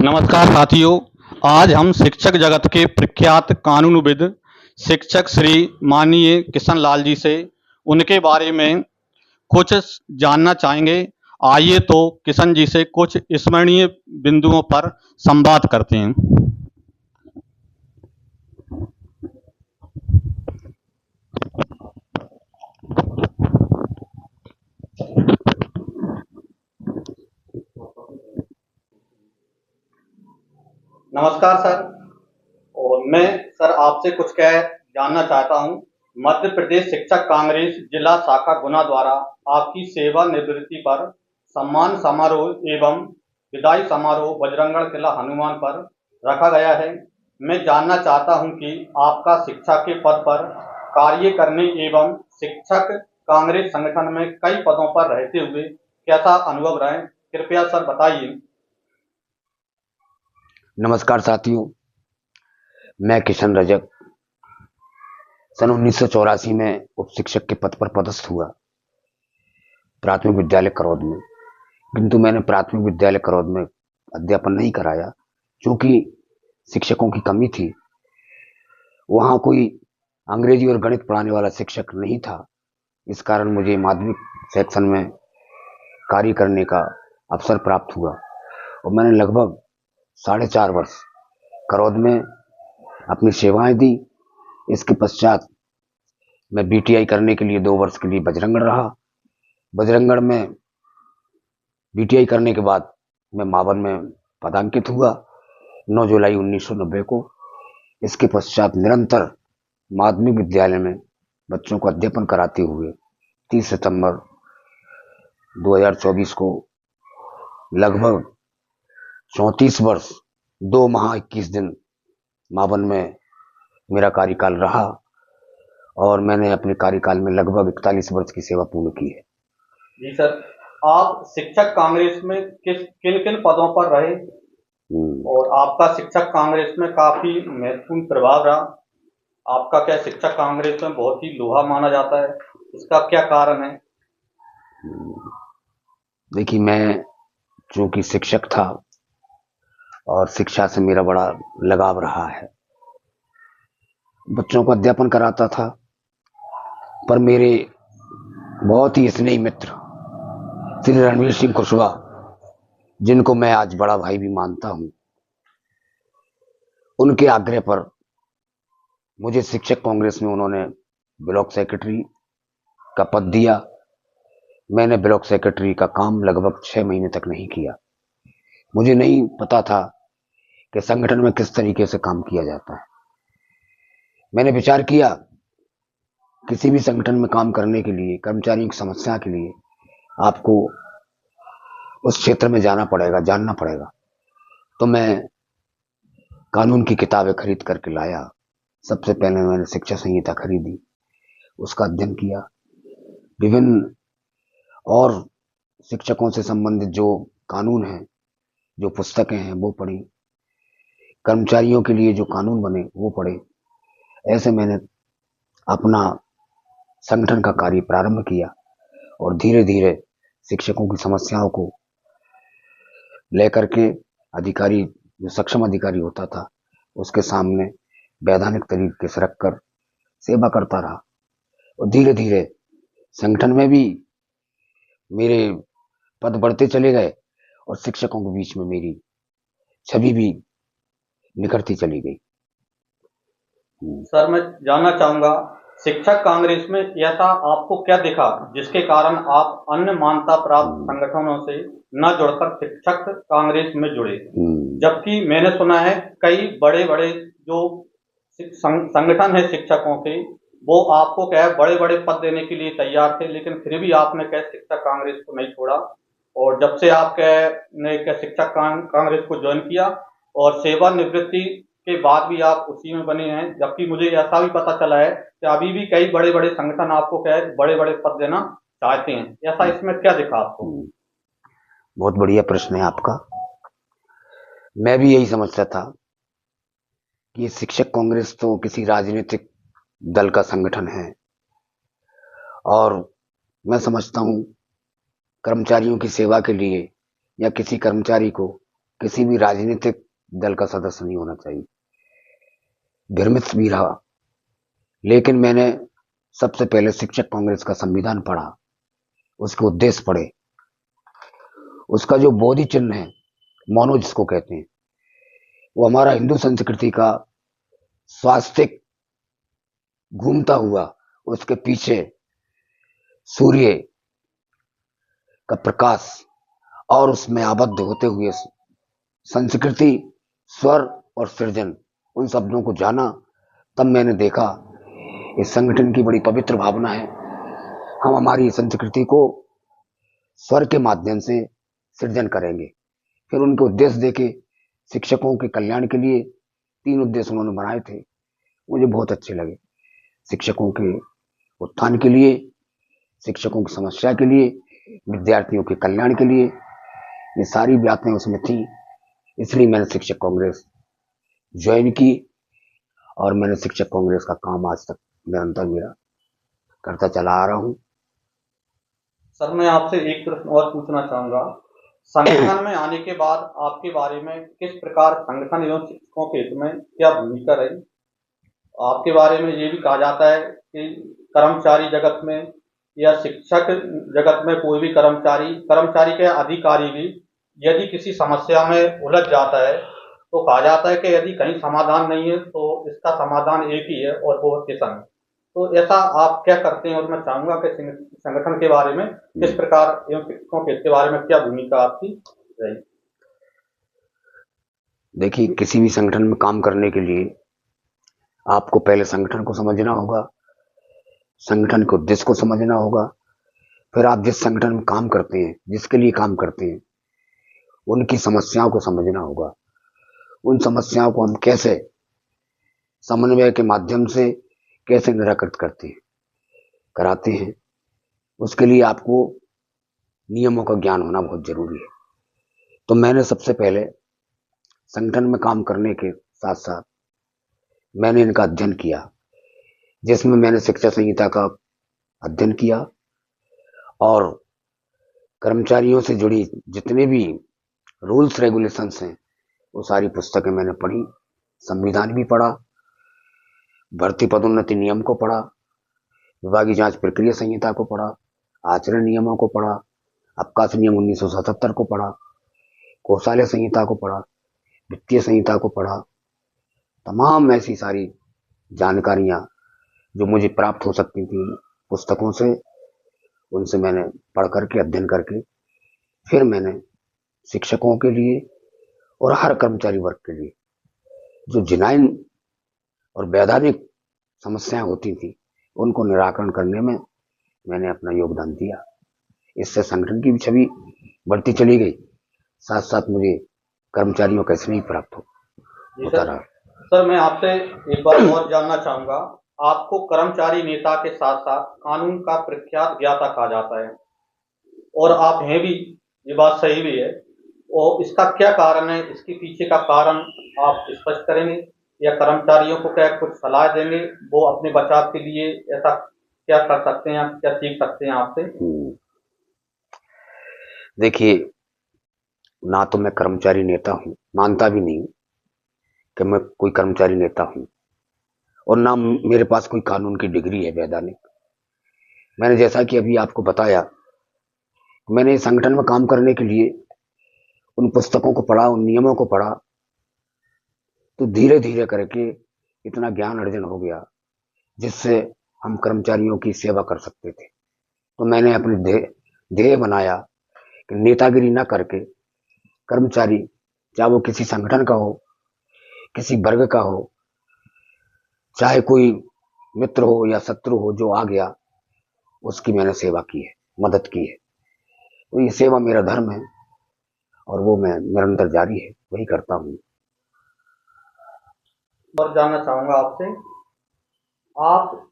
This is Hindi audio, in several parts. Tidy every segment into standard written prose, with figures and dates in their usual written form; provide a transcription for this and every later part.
नमस्कार साथियों। आज हम शिक्षक जगत के प्रख्यात कानूनविद शिक्षक श्री माननीय किशन लाल जी से उनके बारे में कुछ जानना चाहेंगे। आइए तो किशन जी से कुछ स्मरणीय बिंदुओं पर संवाद करते हैं। नमस्कार सर। और मैं सर आपसे कुछ जानना चाहता हूं। मध्य प्रदेश शिक्षक कांग्रेस जिला शाखा गुना द्वारा आपकी सेवानिवृत्ति पर सम्मान समारोह एवं विदाई समारोह बजरंगगढ़ किला हनुमान पर रखा गया है। मैं जानना चाहता हूं कि आपका शिक्षा के पद पर कार्य करने एवं शिक्षक कांग्रेस संगठन में कई पदों पर रहते हुए कैसा अनुभव रहे, कृपया सर बताइए। नमस्कार साथियों, मैं किशन रजक सन 1984 में उप शिक्षक के पद पर पदस्थ हुआ प्राथमिक विद्यालय करौद में। किंतु मैंने प्राथमिक विद्यालय करौद में अध्यापन नहीं कराया क्योंकि शिक्षकों की कमी थी। वहां कोई अंग्रेजी और गणित पढ़ाने वाला शिक्षक नहीं था। इस कारण मुझे माध्यमिक सेक्शन में कार्य करने का अवसर प्राप्त हुआ और मैंने लगभग 4.5 वर्ष करौद में अपनी सेवाएं दी। इसके पश्चात मैं बीटीआई करने के लिए 2 वर्ष के लिए बजरंगगढ़ रहा। बजरंगगढ़ में बीटीआई करने के बाद मैं मावन में पदांकित हुआ 9 जुलाई 1990 को। इसके पश्चात निरंतर माध्यमिक विद्यालय में बच्चों को अध्यापन कराते हुए 30 सितंबर 2024 को लगभग 34 वर्ष 2 माह 21 दिन मावन में मेरा कार्यकाल रहा और मैंने अपने कार्यकाल में लगभग 41 वर्ष की सेवा पूर्ण की है। जी सर, आप शिक्षक कांग्रेस में किन किन पदों पर रहे और आपका शिक्षक कांग्रेस में काफी महत्वपूर्ण प्रभाव रहा। आपका क्या शिक्षक कांग्रेस में बहुत ही लोहा माना जाता है, इसका क्या कारण है? देखिए, मैं चूंकि शिक्षक था और शिक्षा से मेरा बड़ा लगाव रहा है, बच्चों को अध्यापन कराता था, पर मेरे बहुत ही स्नेही मित्र श्री रणवीर सिंह कुशवाहा, जिनको मैं आज बड़ा भाई भी मानता हूं, उनके आग्रह पर मुझे शिक्षक कांग्रेस में उन्होंने ब्लॉक सेक्रेटरी का पद दिया। मैंने ब्लॉक सेक्रेटरी का काम लगभग 6 महीने तक नहीं किया। मुझे नहीं पता था कि संगठन में किस तरीके से काम किया जाता है। मैंने विचार किया किसी भी संगठन में काम करने के लिए, कर्मचारियों की समस्या के लिए आपको उस क्षेत्र में जाना पड़ेगा, जानना पड़ेगा। तो मैं कानून की किताबें खरीद करके लाया। सबसे पहले मैंने शिक्षा संहिता खरीदी, उसका अध्ययन किया, विभिन्न और शिक्षकों से संबंधित जो कानून हैं, जो पुस्तकें हैं वो पढ़ी, कर्मचारियों के लिए जो कानून बने वो पढ़े। ऐसे मैंने अपना संगठन का कार्य प्रारंभ किया और धीरे धीरे शिक्षकों की समस्याओं को लेकर के अधिकारी, जो सक्षम अधिकारी होता था, उसके सामने वैधानिक तरीके से रखकर सेवा करता रहा और धीरे धीरे संगठन में भी मेरे पद बढ़ते चले गए और शिक्षकों के बीच में मेरी छवि भी निखरती चली गई। सर, मैं जानना चाहूंगा, शिक्षक कांग्रेस में ऐसा आपको क्या दिखा जिसके कारण आप अन्य मान्यता प्राप्त संगठनों से न जुड़कर शिक्षक कांग्रेस में जुड़े? जबकि मैंने सुना है कई बड़े बड़े जो संगठन है शिक्षकों के, वो आपको बड़े बड़े पद देने के लिए तैयार थे, लेकिन फिर भी आपने शिक्षक कांग्रेस को नहीं छोड़ा और जब से आप शिक्षक कांग्रेस को ज्वाइन किया और सेवानिवृत्ति के बाद भी आप उसी में बने हैं। जबकि मुझे ऐसा भी पता चला है कि अभी भी कई बड़े बड़े संगठन आपको बड़े बड़े पद देना चाहते हैं। ऐसा इसमें क्या दिखा आपको? बहुत बढ़िया प्रश्न है आपका। मैं भी यही समझता था कि शिक्षक कांग्रेस तो किसी राजनीतिक दल का संगठन है और मैं समझता हूं कर्मचारियों की सेवा के लिए या किसी कर्मचारी को किसी भी राजनीतिक दल का सदस्य नहीं होना चाहिए। भ्रमित भी रहा, लेकिन मैंने सबसे पहले शिक्षक कांग्रेस का संविधान पढ़ा, उसके उद्देश्य पढ़े। उसका जो बोधि चिन्ह है, मौनो जिसको कहते हैं, वो हमारा हिंदू संस्कृति का स्वास्तिक घूमता हुआ, उसके पीछे सूर्य का प्रकाश और उसमें आबद्ध होते हुए संस्कृति, स्वर और सृजन, उन शब्दों को जाना। तब मैंने देखा इस संगठन की बड़ी पवित्र भावना है। हम हमारी संस्कृति को स्वर के माध्यम से सृजन करेंगे। फिर उनके उद्देश्य देखे, शिक्षकों के कल्याण के लिए 3 उद्देश्य उन्होंने बनाए थे, मुझे बहुत अच्छे लगे। शिक्षकों के उत्थान के लिए, शिक्षकों की समस्या के लिए, विद्यार्थियों के कल्याण के लिए, ये सारी बातें उसमें थी। इसलिए मैंने शिक्षक कांग्रेस ज्वाइन की और मैंने शिक्षक कांग्रेस का काम आज तक निरंतर मेरा करता चला आ रहा हूं। सर, मैं आपसे एक प्रश्न और पूछना चाहूंगा। संगठन में आने के बाद आपके बारे में किस प्रकार संगठन एवं शिक्षकों के हित में क्या भूमिका रही? आपके बारे में ये भी कहा जाता है कि कर्मचारी जगत में या शिक्षक जगत में कोई भी कर्मचारी के अधिकारी भी यदि किसी समस्या में उलझ जाता है तो कहा जाता है कि यदि कहीं समाधान नहीं है तो इसका समाधान एक ही है और वो है किसान। तो ऐसा आप क्या करते हैं? और मैं चाहूंगा कि संगठन के बारे में किस प्रकार एवं शिक्षकों के बारे में क्या भूमिका आपकी रही? देखिए, किसी भी संगठन में काम करने के लिए आपको पहले संगठन को समझना होगा, संगठन के उद्देश्य को समझना होगा। फिर आप जिस संगठन में काम करते हैं, जिसके लिए काम करते हैं, उनकी समस्याओं को समझना होगा। उन समस्याओं को हम कैसे समन्वय के माध्यम से कैसे निराकृत कराते हैं, उसके लिए आपको नियमों का ज्ञान होना बहुत जरूरी है। तो मैंने सबसे पहले संगठन में काम करने के साथ साथ मैंने इनका अध्ययन किया, जिसमें मैंने शिक्षा संहिता का अध्ययन किया और कर्मचारियों से जुड़ी जितने भी रूल्स रेगुलेशंस हैं वो सारी पुस्तकें मैंने पढ़ी। संविधान भी पढ़ा, भर्ती पदोन्नति नियम को पढ़ा, विभागीय जांच प्रक्रिया संहिता को पढ़ा, आचरण नियमों को पढ़ा, अवकाश नियम 1977 को पढ़ा, कोषालय संहिता को पढ़ा, वित्तीय संहिता को पढ़ा। तमाम ऐसी सारी जानकारियां जो मुझे प्राप्त हो सकती थी पुस्तकों से, उनसे मैंने पढ़ करके, अध्ययन करके, फिर मैंने शिक्षकों के लिए और हर कर्मचारी वर्ग के लिए जो जिनाइन और वैधानिक समस्याएं होती थी उनको निराकरण करने में मैंने अपना योगदान दिया। इससे संगठन की भी छवि बढ़ती चली गई, साथ साथ मुझे कर्मचारियों का स्नेह प्राप्त होता रहा। सर, मैं आपसे एक बार और जानना चाहूंगा। आपको कर्मचारी नेता के साथ साथ कानून का प्रख्यात ज्ञाता कहा जाता है और आप हैं भी, ये बात सही भी है। और इसका क्या कारण है? इसके पीछे का कारण आप स्पष्ट करेंगे या कर्मचारियों को क्या कुछ सलाह देंगे वो अपने बचाव के लिए ऐसा क्या कर सकते हैं, क्या सीख सकते हैं आपसे? देखिए, ना तो मैं कर्मचारी नेता हूं, मानता भी नहीं कि मैं कोई कर्मचारी नेता हूं, और ना मेरे पास कोई कानून की डिग्री है वैधानिक। मैंने जैसा कि अभी आपको बताया, मैंने इस संगठन में काम करने के लिए उन पुस्तकों को पढ़ा, उन नियमों को पढ़ा, तो धीरे धीरे करके इतना ज्ञान अर्जन हो गया जिससे हम कर्मचारियों की सेवा कर सकते थे। तो मैंने अपने ध्येय बनाया कि नेतागिरी न करके कर्मचारी, चाहे वो किसी संगठन का हो, किसी वर्ग का हो, चाहे कोई मित्र हो या शत्रु हो, जो आ गया उसकी मैंने सेवा की है, मदद की है। तो ये सेवा मेरा धर्म है और वो मैं निरंतर जारी है, वही करता हूँ। और जानना चाहूंगा आपसे, आप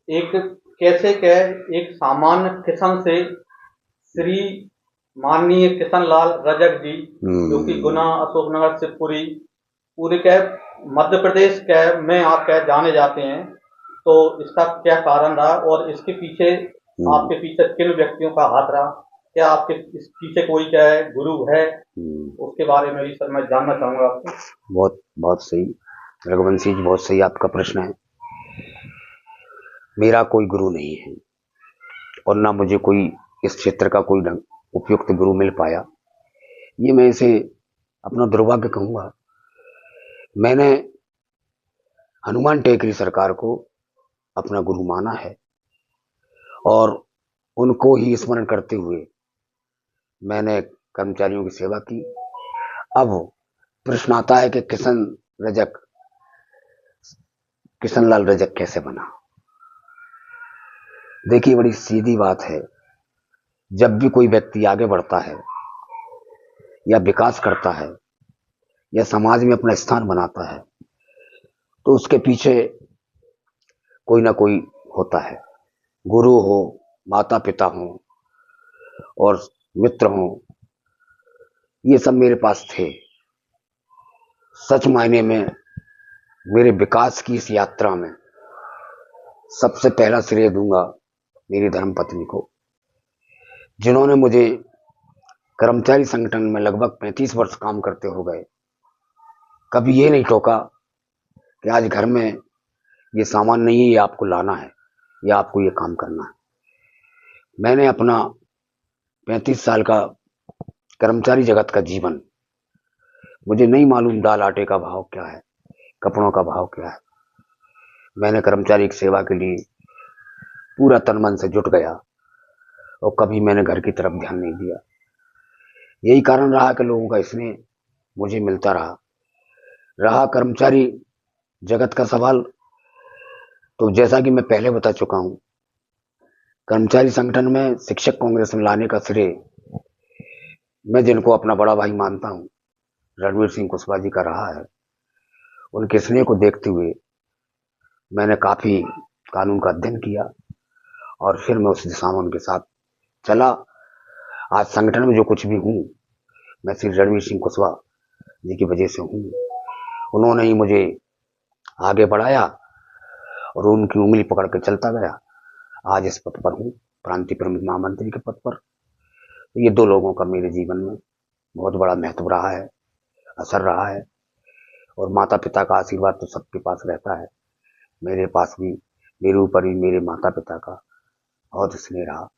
एक कैसे एक सामान्य किसान से श्री माननीय किशन लाल रजक जी, जो कि गुना, अशोकनगर, शिवपुरी, पूरे मध्य प्रदेश में आप जाने जाते हैं, तो इसका क्या कारण रहा और इसके पीछे आपके पीछे किन व्यक्तियों का हाथ रहा, क्या आपके इस पीछे कोई क्या है गुरु है, उसके बारे में भी सर मैं जानना चाहूंगा आपसे। बहुत बहुत सही रघुवंशी जी, बहुत सही आपका प्रश्न है। मेरा कोई गुरु नहीं है और ना मुझे कोई इस क्षेत्र का कोई उपयुक्त गुरु मिल पाया। ये मैं इसे अपना दुर्भाग्य कहूंगा। मैंने हनुमान टेकरी सरकार को अपना गुरु माना है और उनको ही स्मरण करते हुए मैंने कर्मचारियों की सेवा की। अब प्रश्न आता है कि किशन लाल रजक कैसे बना। देखिए, बड़ी सीधी बात है। जब भी कोई व्यक्ति आगे बढ़ता है या विकास करता है या समाज में अपना स्थान बनाता है तो उसके पीछे कोई ना कोई होता है। गुरु हो, माता पिता हो और मित्र हो, ये सब मेरे पास थे। सच मायने में मेरे विकास की इस यात्रा में सबसे पहला श्रेय दूंगा मेरी धर्मपत्नी को, जिन्होंने मुझे कर्मचारी संगठन में लगभग 35 वर्ष काम करते हो गए कभी ये नहीं टोका कि आज घर में ये सामान नहीं है, ये आपको लाना है या आपको ये काम करना है। मैंने अपना 35 साल का कर्मचारी जगत का जीवन, मुझे नहीं मालूम दाल आटे का भाव क्या है, कपड़ों का भाव क्या है। मैंने कर्मचारी की सेवा के लिए पूरा तन मन से जुट गया और कभी मैंने घर की तरफ ध्यान नहीं दिया। यही कारण रहा कि लोगों का स्नेह मुझे मिलता रहा। कर्मचारी जगत का सवाल, तो जैसा कि मैं पहले बता चुका हूं, कर्मचारी संगठन में शिक्षक कांग्रेस में लाने का श्रेय मैं जिनको अपना बड़ा भाई मानता हूं, रणवीर सिंह कुशवाहा जी का रहा है। उनके स्नेह को देखते हुए मैंने काफी कानून का अध्ययन किया और फिर मैं उस दिशा में उनके साथ चला। आज संगठन में जो कुछ भी हूं, मैं श्री रणवीर सिंह कुशवाहा जी की वजह से हूं। उन्होंने ही मुझे आगे बढ़ाया और उनकी उंगली पकड़ के चलता गया। आज इस पद पर हूं, प्रांतीय प्रमुख महामंत्री के पद पर। ये दो लोगों का मेरे जीवन में बहुत बड़ा महत्व रहा है, असर रहा है। और माता पिता का आशीर्वाद तो सबके पास रहता है। मेरे पास भी, मेरे ऊपर भी मेरे माता पिता का बहुत स्नेह रहा।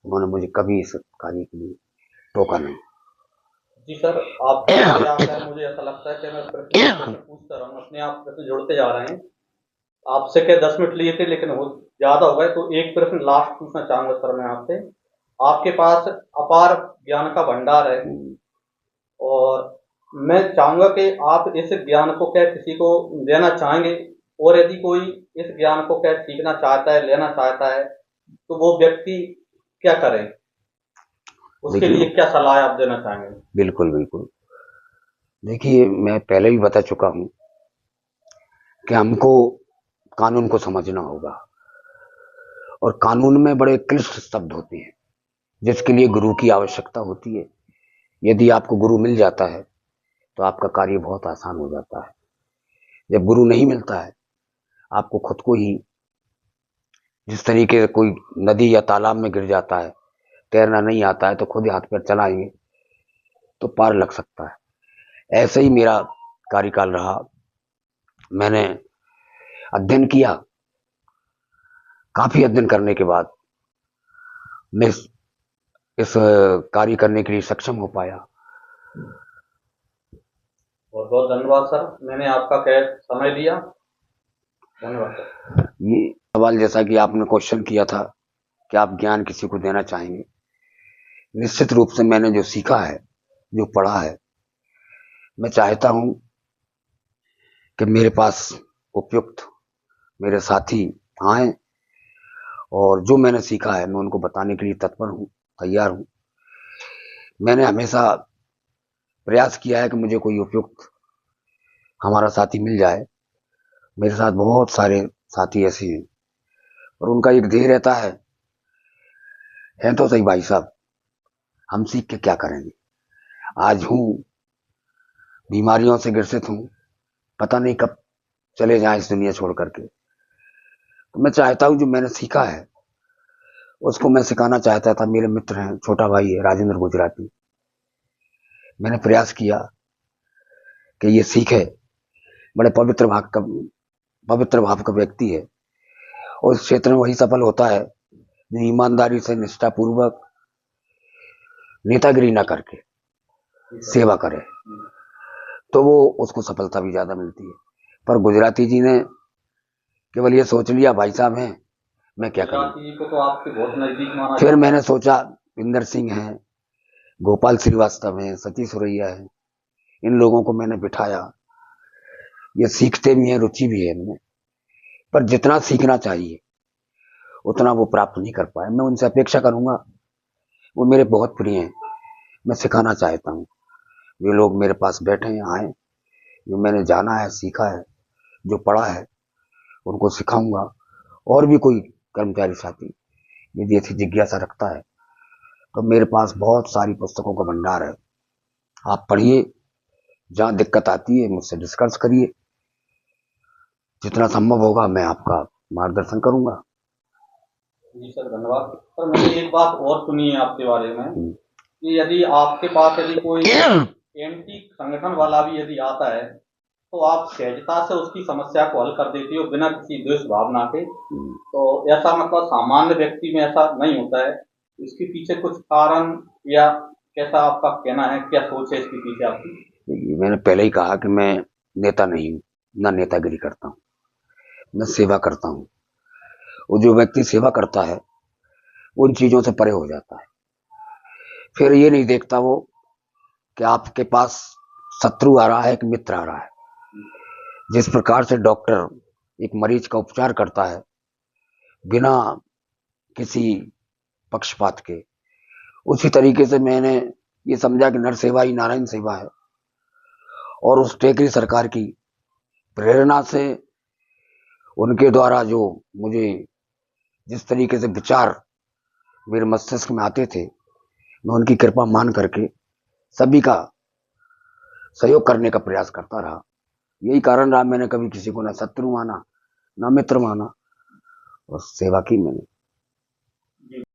उन्होंने मुझे कभी इस कार्य के लिए टोका नहीं। जी सर, आपसे आकर मुझे ऐसा लगता है कि मैं प्रश्न पूछता रहा हूँ, अपने आप प्रश्न जोड़ते जा रहे हैं। आपसे क्या 10 मिनट लिए थे लेकिन वो ज्यादा हो गए, तो एक प्रश्न लास्ट पूछना चाहूंगा सर मैं आपसे। आपके पास अपार ज्ञान का भंडार है और मैं चाहूंगा कि आप इस ज्ञान को क्या किसी को देना चाहेंगे, और यदि कोई इस ज्ञान को क्या सीखना चाहता है, लेना चाहता है, तो वो व्यक्ति क्या करे, उसके लिए क्या सलाह आप देना चाहेंगे। बिल्कुल बिल्कुल। देखिए, मैं पहले भी बता चुका हूं कि हमको कानून को समझना होगा और कानून में बड़े क्लिष्ट शब्द होते हैं जिसके लिए गुरु की आवश्यकता होती है। यदि आपको गुरु मिल जाता है तो आपका कार्य बहुत आसान हो जाता है। जब गुरु नहीं मिलता है, आपको खुद को ही, जिस तरीके से कोई नदी या तालाब में गिर जाता है, तैरना नहीं आता है तो खुद हाथ पैर चलाएंगे तो पार लग सकता है। ऐसे ही मेरा कार्यकाल रहा। मैंने अध्ययन किया, काफी अध्ययन करने के बाद मैं इस कार्य करने के लिए सक्षम हो पाया। बहुत बहुत धन्यवाद सर, मैंने आपका क्या समय दिया। धन्यवाद सर। ये सवाल जैसा कि आपने क्वेश्चन किया था कि आप ज्ञान किसी को देना चाहेंगे, निश्चित रूप से मैंने जो सीखा है, जो पढ़ा है, मैं चाहता हूं कि मेरे पास उपयुक्त मेरे साथी आए और जो मैंने सीखा है मैं उनको बताने के लिए तत्पर हूं, तैयार हूं। मैंने हमेशा प्रयास किया है कि मुझे कोई उपयुक्त हमारा साथी मिल जाए। मेरे साथ बहुत सारे साथी ऐसे हैं और उनका एक ध्येय रहता है तो सही भाई साहब, हम सीख के क्या करेंगे। आज हूं, बीमारियों से ग्रसित हूं, पता नहीं कब चले जाएं इस दुनिया छोड़ करके। तो मैं चाहता हूं जो मैंने सीखा है उसको मैं सिखाना चाहता था। मेरे मित्र हैं, छोटा भाई है राजेंद्र गुजराती। मैंने प्रयास किया कि ये सीखे। बड़े पवित्र भाव का व्यक्ति है और इस क्षेत्र में वही सफल होता है जो ईमानदारी से, निष्ठापूर्वक, नेतागिरी ना करके सेवा करे, तो वो उसको सफलता भी ज्यादा मिलती है। पर गुजराती जी ने केवल ये सोच लिया भाई साहब हैं, मैं क्या करूं। गुजराती जी को तो आपके बहुत नजदीक माना फिर जाता है। मैंने सोचा इंदर सिंह है, गोपाल श्रीवास्तव है, सतीश सुरैया है, इन लोगों को मैंने बिठाया। ये सीखते भी हैं, रुचि भी है इनमें, पर जितना सीखना चाहिए उतना वो प्राप्त नहीं कर पाए। मैं उनसे अपेक्षा करूंगा, वो मेरे बहुत प्रिय हैं, मैं सिखाना चाहता हूँ। वे लोग मेरे पास बैठे हैं, आए, जो मैंने जाना है, सीखा है, जो पढ़ा है, उनको सिखाऊंगा। और भी कोई कर्मचारी साथी यदि ऐसी जिज्ञासा रखता है तो मेरे पास बहुत सारी पुस्तकों का भंडार है। आप पढ़िए, जहां दिक्कत आती है मुझसे डिस्कस करिए, जितना संभव होगा मैं आपका मार्गदर्शन करूंगा। जी सर, धन्यवाद। सर, मैंने एक बात और सुनी है आपके बारे में कि यदि आपके पास यदि कोई एंटी संगठन वाला भी यदि आता है तो आप सहजता से उसकी समस्या को हल कर देती हो बिना किसी द्वेष भावना के। तो ऐसा मतलब सामान्य व्यक्ति में ऐसा नहीं होता है। इसके पीछे कुछ कारण या कैसा आपका कहना है, क्या सोच है इसके पीछे आपकी? मैंने पहले ही कहा कि मैं नेता नहीं हूँ, ना नेतागिरी करता हूँ, मैं सेवा करता हूँ। वो जो व्यक्ति सेवा करता है उन चीजों से परे हो जाता है। फिर ये नहीं देखता वो कि आपके पास शत्रु आ रहा है कि मित्र आ रहा है। जिस प्रकार से डॉक्टर एक मरीज का उपचार करता है बिना किसी पक्षपात के, उसी तरीके से मैंने ये समझा कि नर सेवा ही नारायण सेवा है। और उस टेकरी सरकार की प्रेरणा से, उनके द्वारा जो मुझे जिस तरीके से विचार मेरे मस्तिष्क में आते थे, मैं उनकी कृपा मान करके सभी का सहयोग करने का प्रयास करता रहा। यही कारण रहा, मैंने कभी किसी को ना शत्रु माना, ना मित्र माना, और सेवा की मैंने।